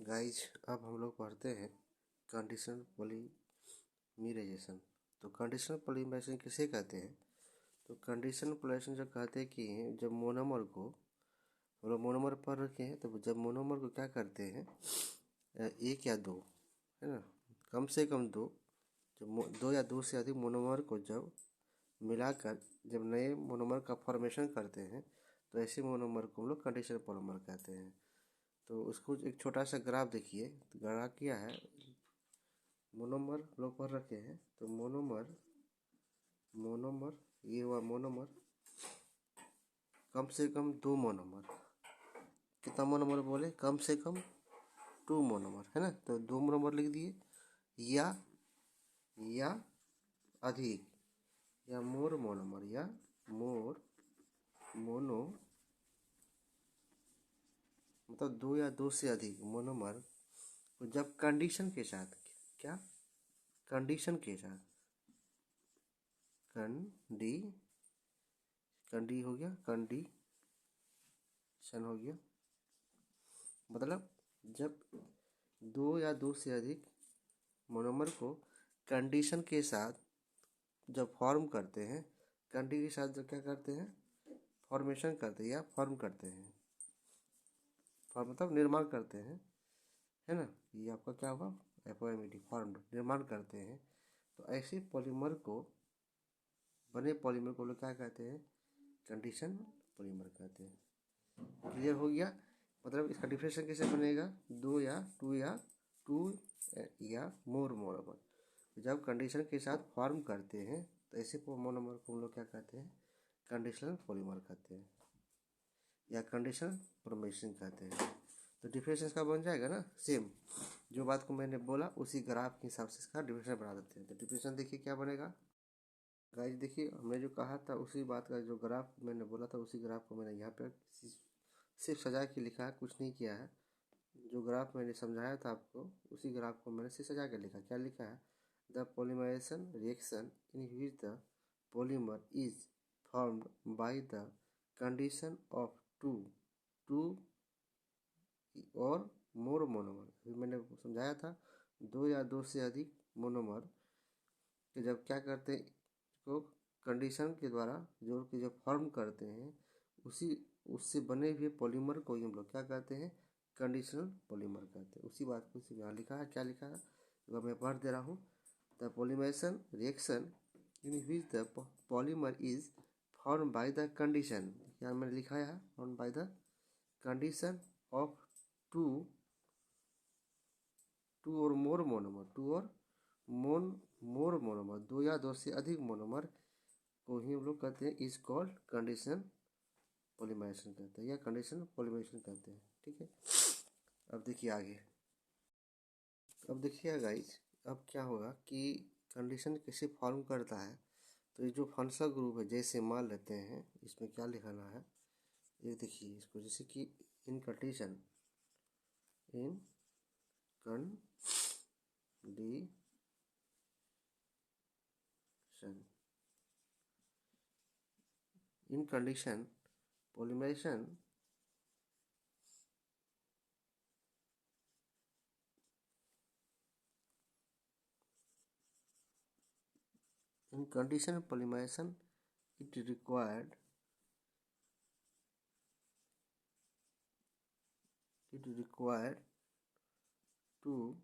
Guys अब हम लोग पढ़ते हैं कंडीशनल पॉलीमराइजेशन। तो कंडीशनल पॉलीमराइजेशन किसे कहते हैं? तो कंडीशनल पॉलीमराइजेशन जो कहते हैं कि जब मोनोमर को हम लोग मोनोमर पढ़ रखे हैं, तो जब मोनोमर को क्या करते हैं, एक या दो, है ना, कम से कम दो, जब दो या दो से अधिक मोनोमर को जब मिलाकर जब नए मोनोमर का फॉर्मेशन करते हैं, तो ऐसे मोनोमर को हम लोग कंडीशनल पॉलीमर कहते हैं। तो उसको एक छोटा सा ग्राफ देखिए। तो ग्राफ क्या है, मोनोमर लोग पढ़ रखे हैं। तो मोनोमर ये हुआ मोनोमर, कम से कम दो मोनोमर। कितना मोनोमर बोले? कम से कम 2 मोनोमर, है ना। तो 2 मोनोमर लिख दिए, या अधिक, या मोर मोनोमर, या मोर मोनो, मतलब 2 या 2 से अधिक मोनोमर को जब कंडीशन के साथ, क्या कंडीशन के साथ, कंडी हो गया, कंडीशन हो गया, मतलब जब 2 या 2 से अधिक मोनोमर को कंडीशन के साथ जब फॉर्म करते हैं, कंडी के साथ जब क्या करते हैं, फॉर्मेशन करते हैं या फॉर्म करते हैं, फॉर्म मतलब निर्माण करते हैं, है ना। ये आपका क्या होगा, एफओएमईडी, फॉर्म, निर्माण करते हैं। तो ऐसे पॉलीमर को, बने पॉलीमर को लोग क्या कहते हैं, कंडीशन पॉलीमर कहते हैं। क्लियर हो गया? मतलब इसका डिफरेंशिएशन कैसे बनेगा, टू या मोर मोनोमर जब कंडीशन के साथ फॉर्म करते हैं, तो ऐसे मोनोमर को हम लोग क्या कहते हैं, कंडीशनल पॉलीमर कहते हैं या कंडीशनल फॉर्मेशन कहते हैं। तो डिफरेंशिएशन का बन जाएगा ना, सेम जो बात को मैंने बोला उसी ग्राफ के हिसाब से इसका डिफरेंशिएशन बना देते हैं। तो डिफरेंशिएशन देखिए क्या बनेगा गाइस, देखिए हमने जो कहा था उसी बात का, जो ग्राफ मैंने बोला था उसी ग्राफ को मैंने यहाँ पे सिर्फ सजा के लिखा है, कुछ नहीं किया है। जो ग्राफ मैंने समझाया था आपको, उसी ग्राफ को मैंने सिर्फ सजा के लिखा। क्या लिखा है, the polymerisation reaction in which the polymer is formed by the condition of two और मोर मोनोमर। अभी मैंने समझाया था, 2 या 2 से अधिक मोनोमर कि जब क्या करते हैं, इसको कंडीशन के द्वारा जोड़ के जब फॉर्म करते हैं, उससे बने हुए पॉलीमर को ही हम लोग क्या कहते हैं, कंडीशनल पॉलीमर कहते हैं। उसी बात को यहाँ लिखा है। क्या लिखा है, तो मैं पढ़ दे रहा हूँ। The polymerisation reaction in which the polymer is form by the condition, यहाँ मैंने लिखा है form by the condition of two और मोर मोनोमर, मोर मोनोमर, 2 या 2 से अधिक मोनोमर को ही हम लोग कहते हैं इज कॉल्ड कंडीशन पॉलीमराइजेशन कहते हैं या कंडीशन पॉलीमराइजेशन कहते हैं। ठीक है, अब देखिए आगे। अब देखिए गाइस, अब क्या होगा कि कंडीशन कैसे फॉर्म करता है। तो ये जो फंक्शनल ग्रुप है, जैसे मान लेते हैं इसमें क्या लिखाना है, ये देखिए इसको, जैसे कि इन condition polymerization in condition polymerization it required two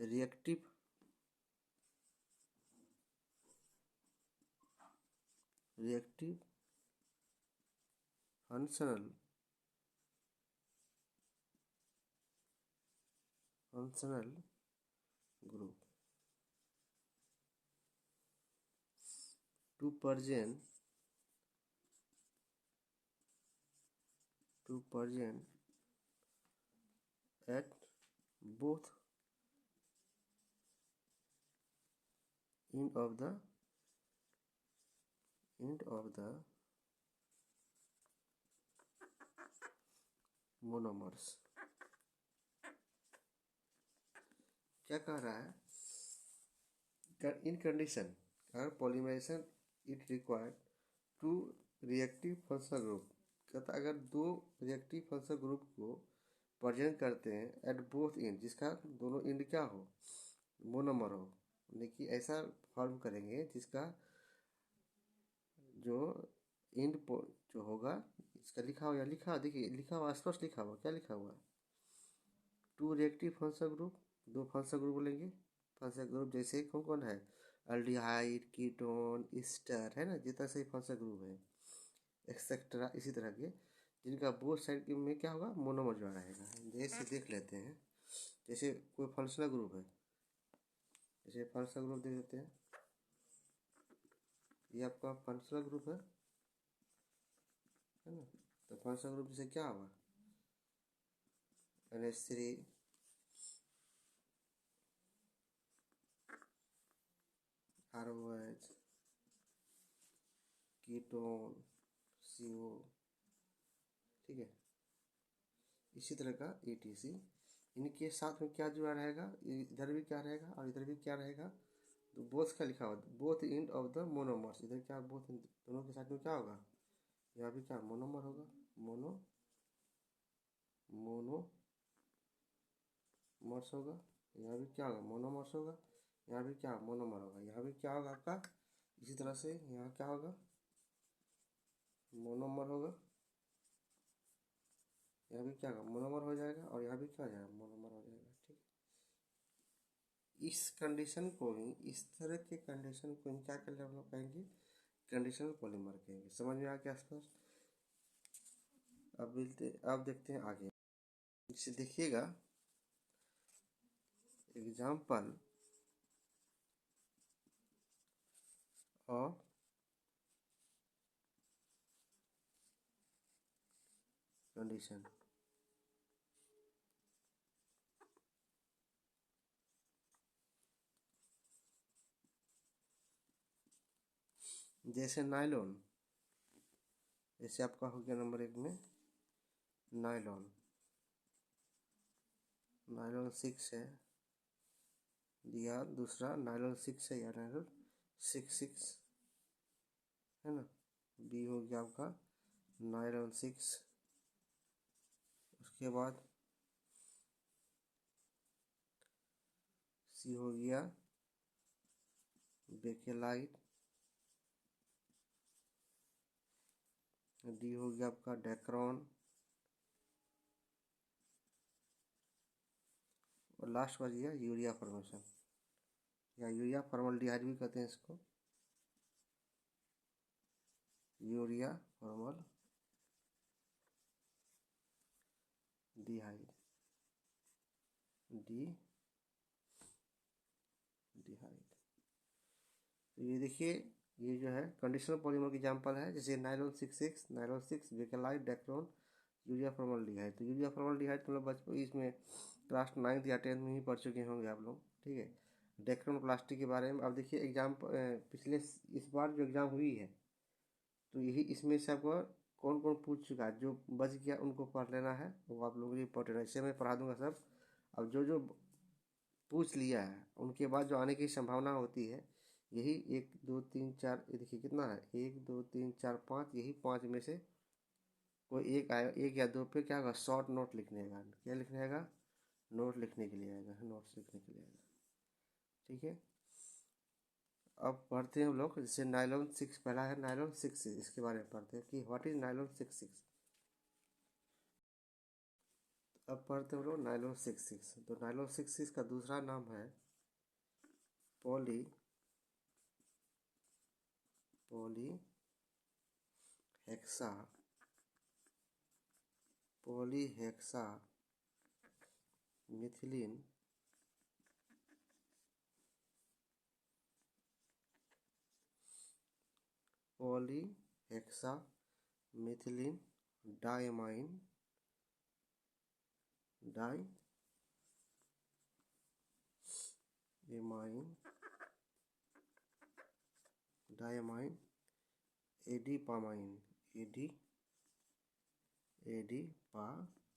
reactive functional group to present at both end of the monomers। क्या कह रहा है, in condition polymerisation it required two reactive functional group. कहता अगर 2 रिएक्टिव फंक्शनल ग्रुप को present करते हैं at both and, जिसका दोनों एंड क्या हो, मोनोमर हो। देखिए ऐसा फॉर्म करेंगे जिसका जो एंड जो होगा इसका लिखा हुआ, या लिखा हुआ देखिए, लिखा हुआ स्पष्ट लिखा हुआ, क्या लिखा हुआ, टू रिएक्टिव फंक्शनल ग्रुप, दो फंक्शनल ग्रुप लेंगे। फंक्शनल ग्रुप जैसे कौन कौन है, अल्डिहाइड, कीटोन, ईस्टर, है ना, जितना सही फंक्शनल ग्रुप है एक्सेट्रा, इसी तरह के जिनका बोथ साइड में क्या होगा, मोनोमर जुड़ा रहेगा। जैसे देख लेते हैं, जैसे कोई फंक्शनल ग्रुप है, जैसे फंक्शनल ग्रुप देख लेते हैं, ये आपका फंक्शनल ग्रुप है ना। तो फंक्शनल ग्रुप जैसे क्या होगा, NH3 ROH, कीटोन, CO, ठीक है। इसी तरह का ETC, इनके साथ में क्या जुड़ा रहेगा, इधर भी क्या रहेगा और इधर भी क्या रहेगा, तो बोथ का लिखा हुआ, both end of the monomers, इधर क्या बोथ दोनों के साथ में क्या होगा, यहाँ भी क्या मोनोमर होगा, मोनोमर्स होगा, यहाँ भी क्या होगा, मोनोमर्स होगा, यहाँ भी क्या मोनोमर होगा, यहाँ भी क्या होगा आपका, इसी तरह से यहाँ क्या होगा, मोनोमर होगा, यहाँ भी क्या होगा, मोनोमर हो जाएगा, और यहाँ भी क्या हो जाएगा, मोनोमर हो जाएगा, ठीक है। इस कंडीशन को ही, इस तरह के कंडीशन को क्या कर ले हम लोग कहेंगे, कंडीशनल पॉलीमर कहेंगे। समझ में आ गया स्पष्ट। अब देखते हैं आगे, इसे देखिएगा एग्जाम्पल ऑफ कंडीशन। जैसे नायलॉन, जैसे आपका हो गया नंबर 1 में नायलॉन, नायलॉन 6 है दिया, दूसरा नायलॉन 6 है या नायलॉन 6 है ना। बी हो गया आपका नायलॉन 6, उसके बाद सी हो गया बेकेलाइट, डी हो गया आपका डेक्रॉन, और लास्ट बच गया यूरिया फॉर्मेशन, या यूरिया फॉर्मल्डिहाइड भी कहते हैं इसको, यूरिया फॉर्मल डिहाइड, डिहाइड। तो ये देखिए, ये जो है कंडीशनल पॉलीमर की एग्जांपल है, जैसे nylon 6 nylon 6 bakelite, Dacron, urea formaldehyde. तो यूरिया फॉर्मल्डिहाइड तो मतलब बचपन इसमें क्लास 9th या 10th में ही पढ़ चुके होंगे आप लोग, ठीक है। डेक्रोन प्लास्टिक के बारे में अब देखिए एग्जाम, पिछले इस बार जो एग्ज़ाम हुई है, तो यही इसमें से आपको कौन कौन पूछ चुका है, जो बच गया उनको पढ़ लेना है, वो आप लोगों के लिए इंपॉर्टेंट है, इसे मैं पढ़ा दूंगा सब। अब जो जो पूछ लिया है उनके बाद जो आने की संभावना होती है, यही 1 2 3 4, ये देखिए कितना है, 1 2 3 4 5, यही 5 में से कोई एक आएगा, एक या दो पे क्या होगा, शॉर्ट नोट लिखने का, क्या लिखने आएगा, नोट लिखने के लिए आएगा, नोट्स लिखने के लिए आएगा, ठीक है। अब पढ़ते हैं हम लोग, जैसे नायलॉन 6 पहला है, नायलॉन 6, इसके बारे में पढ़ते हैं कि व्हाट इज नायलॉन 6। अब पढ़ते हैं हम लोग नायलॉन 6। तो नायलॉन 6 का दूसरा नाम है poly hexa, polyhexamethylene polyhexamethylene diamine adipamine, adipamine,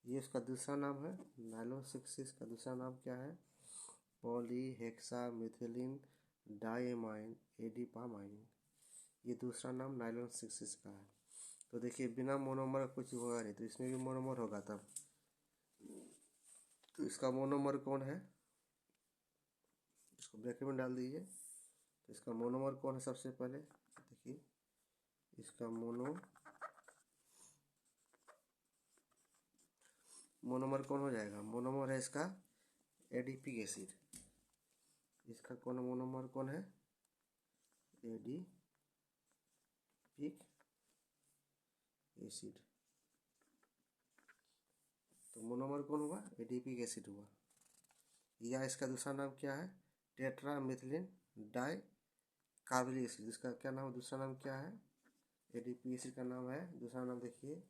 ये इसका दूसरा नाम है। नायलॉन 6 का दूसरा नाम क्या है, पॉलीहेक्सा मिथिलीन डायमाइन एडीपामाइन, ये दूसरा नाम नायलॉन 6 का है। तो देखिए बिना मोनोमर का कुछ होगा नहीं, तो इसमें भी मोनोमर होगा तब। तो इसका मोनोमर कौन है, इसको ब्रैकेट में डाल दीजिए। तो इसका मोनोमर कौन है सबसे पहले देखिए, इसका मोनोमर कौन हो जाएगा, मोनोमर है इसका एडिपिक एसिड। इसका कौन मोनोमर कौन है, एडिपिक एसिड। तो मोनोमर कौन हुआ, एडिपिक एसिड हुआ। या इसका दूसरा नाम क्या है, tetra methylene die carboxylic acid. इसका क्या नाम है, दूसरा नाम क्या है, एडिपिक एसिड का नाम है, दूसरा नाम देखिए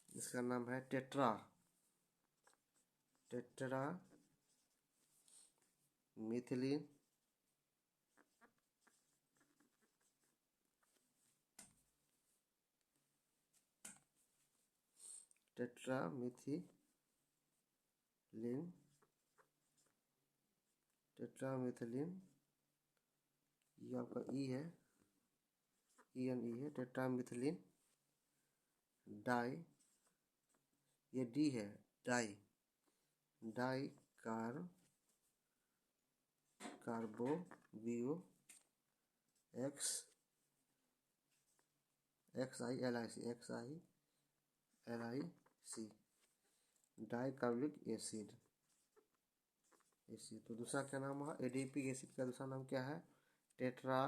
इसका नाम है टेट्रा मिथिलीन टेट्रामिथिलीन ये आपका ई है, ENE है, टेट्रामिथिलीन डाई, ये डी है, डाई कार्बोवियो XILIC डाई कार्बोक्सिलिक एसिड। तो दूसरा क्या नाम हुआ, एडिपिक एसिड का दूसरा नाम क्या है, tetra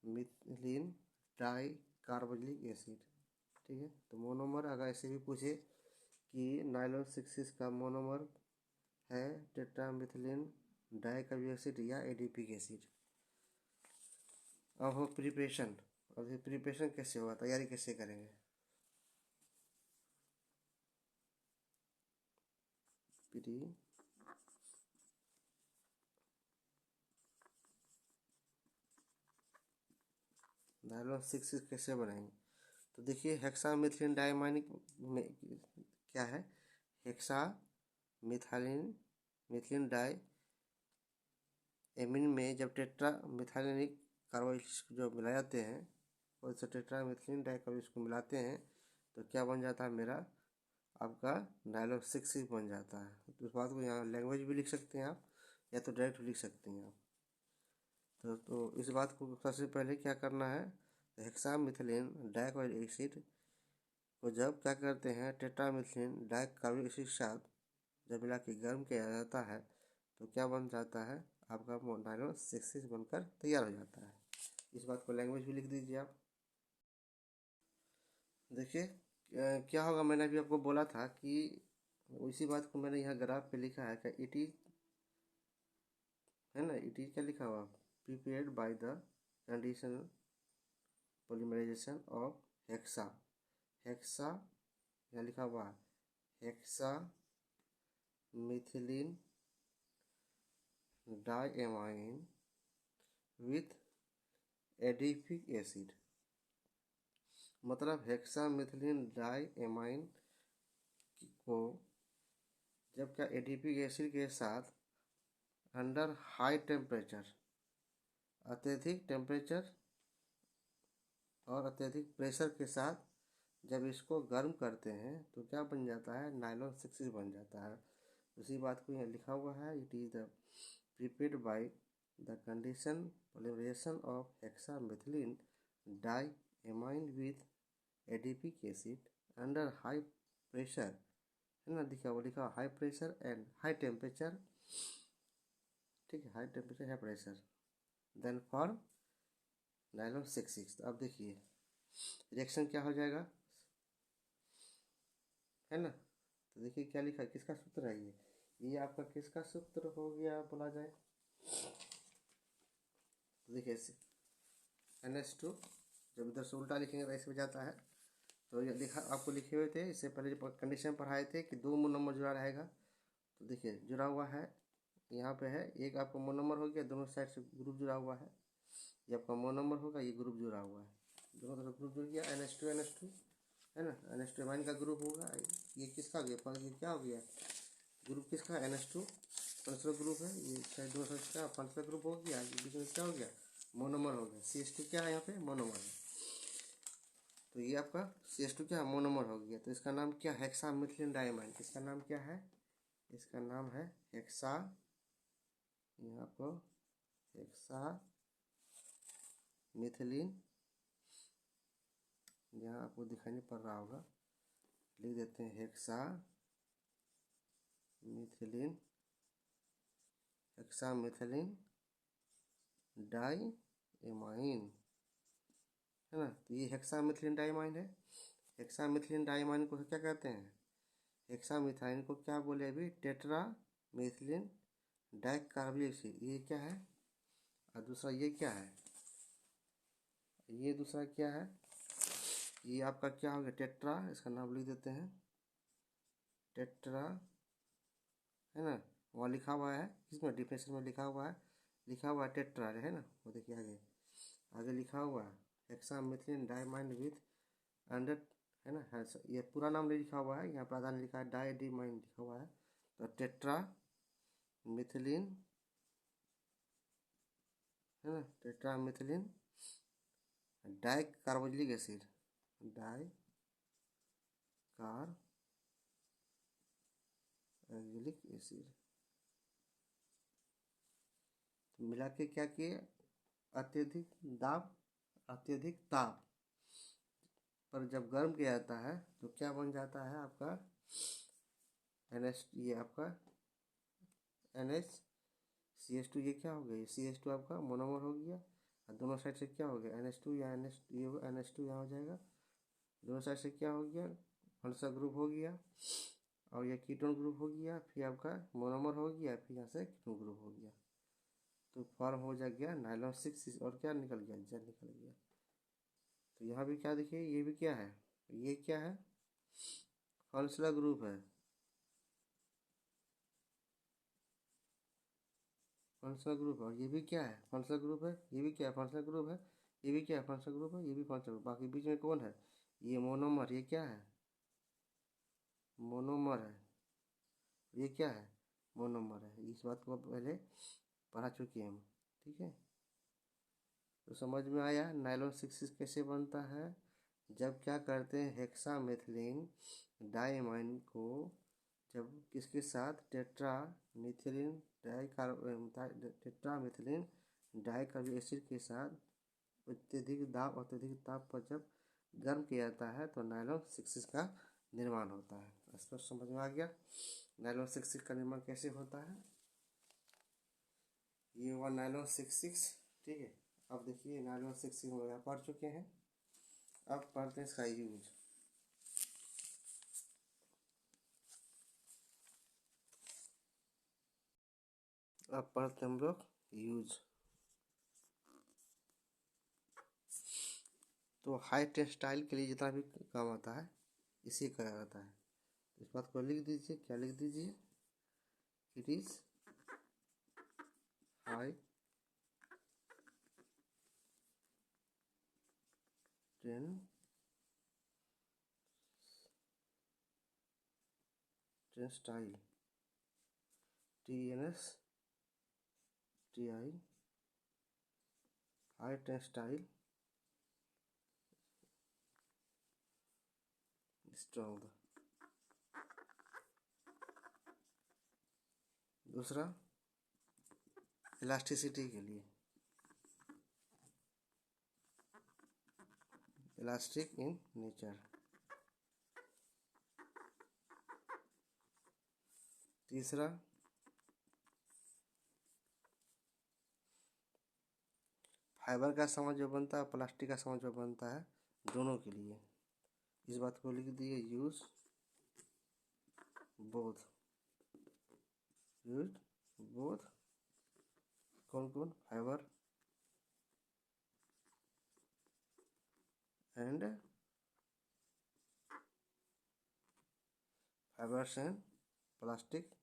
methylene die carboxylic acid. ठीक है, तो मोनोमर अगर ऐसे भी पूछे कि नाइलॉन 6 का मोनोमर है tetra methylene die carboxylic acid या एडिपिक एसिड। अब हो प्रिपरेशन। अब ये प्रिपरेशन कैसे होगा, तैयारी कैसे करेंगे। नाइलॉन 6 कैसे बनाएंगे, तो देखिए हेक्सामिथिलीन डाइमाइनिक में क्या है, मिथिलीन डाई एमीन में जब टेट्रा मिथाइलिक कार्बोक्सिलिक जो मिला जाते हैं और इसे टेट्रा मिथिलीन डाई कार्बोक्सिलिक को मिलाते हैं तो क्या बन जाता है मेरा, आपका नाइलॉन 6 बन जाता है। तो इस बात को यहाँ लैंग्वेज भी लिख सकते हैं आप, या तो डायरेक्ट लिख सकते हैं आप। तो इस बात को सबसे पहले क्या करना है, हेक्सामिथिलीन डाई कार्बोक्सिलिक एसिड को जब क्या करते हैं टेट्रामिथिलीन डाई कार्बोक्सिलिक एसिड के साथ जब मिला के गर्म किया जाता है तो क्या बन जाता है, आपका नाइलॉन 6 बनकर तैयार हो जाता है। इस बात को लैंग्वेज भी लिख दीजिए आप। देखिए क्या होगा, मैंने अभी आपको बोला था कि उसी बात को मैंने यहाँ ग्राफ पे लिखा है कि इट इज है ना, इट इज क्या लिखा हुआ, prepared by the conditional polymerization of hexa यहाँ लिखा हुआ है hexa methylene diamine with adipic acid. मतलब हेक्सामिथिलीन डाइएमाइन को जब क्या एडिपिक एसिड के साथ अंडर हाई टेम्परेचर, अत्यधिक टेम्परेचर और अत्यधिक प्रेशर के साथ जब इसको गर्म करते हैं तो क्या बन जाता है, नाइलॉन 6 बन जाता है। उसी बात को यहाँ लिखा हुआ है, it is the prepared by the condition polymerization of hexamethylene diamine with adipic acid under high pressure, है ना, लिखा high pressure and high temperature. ठीक है, high temperature high pressure then for nylon 6। अब देखिए रिएक्शन क्या हो जाएगा, है ना। तो देखिए क्या लिखा है, किसका सूत्र है ये आपका किसका सूत्र हो गया बोला जाए, तो देखिए NH2 जब इधर से उल्टा लिखेंगे तो ऐसे हो जाता है। तो ये लिखा आपको लिखे हुए थे, इससे पहले जो कंडीशन पढ़ाए थे कि 2 मोनोमर जुड़ा रहेगा। तो देखिए जुड़ा हुआ है, यहाँ पे है एक आपका मोनोमर हो गया, दोनों साइड से ग्रुप जुड़ा हुआ है। ये आपका मोनोमर होगा, ये ग्रुप जुड़ा हुआ है, दोनों तरफ ग्रुप जुड़ गया, NH2 है ना, NH2 एमाइन का ग्रुप होगा। ये किसका हो गया, ये क्या हो गया, ग्रुप किसका, NH2 पंचला ग्रुप है, ये साइड दोनों साइड का पंचला ग्रुप हो गया, बीच में क्या हो गया, मोनोमर हो गया। CH2 क्या है यहाँ पे, मोनोमर है। तो ये आपका CH2 क्या मोनोमर हो गया। तो इसका नाम क्या है, हेक्सामिथिलीन डाइमाइन। इसका नाम क्या है, इसका नाम है हेक्सा, यहाँ आपको हेक्सामिथिलीन, यहाँ आपको दिखाई नहीं पड़ रहा होगा, लिख देते हैं हेक्सामिथिलीन, हेक्सामिथिलीन डाइमाइन, है ना। तो ये हेक्सामिथिलीन डाइमाइन है। हेक्सामिथिलीन डाइमाइन को क्या कहते हैं, हेक्सामिथाइन को क्या बोले अभी, टेट्रा मिथिलीन डाइकार्बोक्सिल एसिड। ये क्या है, और दूसरा ये क्या है, ये दूसरा क्या है, ये आपका क्या हो गया, टेट्रा, इसका नाम लिख देते हैं टेट्रा, है ना। वहाँ लिखा हुआ है, किसमें, डिफिनेशन में लिखा हुआ है टेट्रा, है ना। वो देखिए आगे आगे लिखा हुआ है हेक्सामिथिलीन डाइमाइन विथ 100, है ना। ये पूरा नाम नहीं लिखा हुआ है, यहाँ पर आधा लिखा है डाइडिमाइन लिखा हुआ है। तो टेट्रा मिथिलीन, है ना, tetra methylene die carboxylic acid, die carboxylic acid मिला के क्या किए, अत्यधिक ताप पर जब गर्म किया जाता है तो क्या बन जाता है आपका NH, ये आपका NH CH2, ये क्या हो गया, ये CH2 आपका मोनोमर हो गया, और दोनों साइड से क्या हो गया NH2, या NH2 यहाँ हो जाएगा, दोनों साइड से क्या हो गया, फंक्शनल ग्रुप हो गया, और ये कीटोन ग्रुप हो गया, फिर आपका मोनोमर हो गया, फिर यहाँ से कीटोन ग्रुप हो गया। तो फॉर्म हो जा गया नायलॉन 6, और क्या निकल गया, जेल निकल गया। तो यहाँ भी क्या देखिए, ये भी क्या है, ये क्या है, फंक्शनल ग्रुप है, फंक्शनल ग्रुप है। और ये भी क्या है, फंक्शनल ग्रुप है, ये भी क्या है, फंक्शनल ग्रुप है, ये भी क्या है, फंक्शनल ग्रुप है, ये भी फंक्शनल ग्रुप। बाकी बीच में कौन है, ये मोनोमर, ये क्या है, मोनोमर है, ये क्या है, मोनोमर है। इस बात को पहले पढ़ा चुके हैं हम, ठीक है। तो समझ में आया नायलॉन 6 कैसे बनता है। जब क्या करते हैं, हेक्सामिथिलीन डाइमाइन को जब किसके साथ, टेट्रामिथिलीन डाइकार्बोक्सिलिक एसिड के साथ अत्यधिक ताप पर जब गर्म किया जाता है तो नायलॉन 6 का निर्माण होता है। स्पष्ट समझ में आ गया नायलॉन 6 का निर्माण कैसे होता है। ये हुआ नायलॉन 6, ठीक है। अब देखिए नायलॉन 6 वगैरह पढ़ चुके हैं, अब पढ़ते हैं इसका यूज। अब पढ़ते हैं हम लोग यूज। तो हाई टेक्सटाइल के लिए जितना भी काम आता है इसी करा जाता है। इस बात को लिख दीजिए, क्या लिख दीजिए, it is high textile, TNSTI, high textile strong. दूसरा इलास्टिसिटी के लिए, इलास्टिक इन नेचर। तीसरा फाइबर का सामान जो बनता है, प्लास्टिक का सामान जो बनता है, दोनों के लिए। इस बात को लिख दिए, यूज बोथ, यूज बोथ। कौन कौन, fibre and fibres and plastic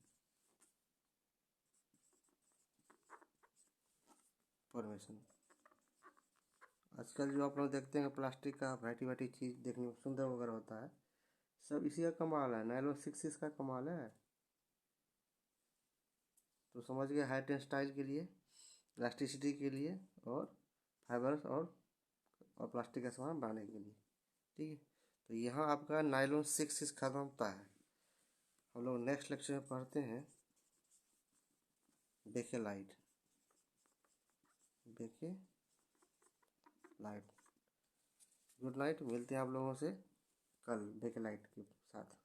formation. आजकल जो आप लोग देखते हैं प्लास्टिक का वैरायटी चीज़ देखने में सुंदर वगैरह होता है, सब इसी का कमाल है, नायलॉन 6 इसका कमाल है। तो समझ गए, हाई टेक्सटाइल के लिए, इलास्टिसिटी के लिए, और फाइबर्स और प्लास्टिक का सामान बनाने के लिए। ठीक है, तो यहाँ आपका नायलॉन 6 खत्म होता है। हम लोग नेक्स्ट लेक्चर में पढ़ते हैं बेकेलाइट। गुड नाइट, मिलते हैं आप लोगों से कल बेकेलाइट के साथ।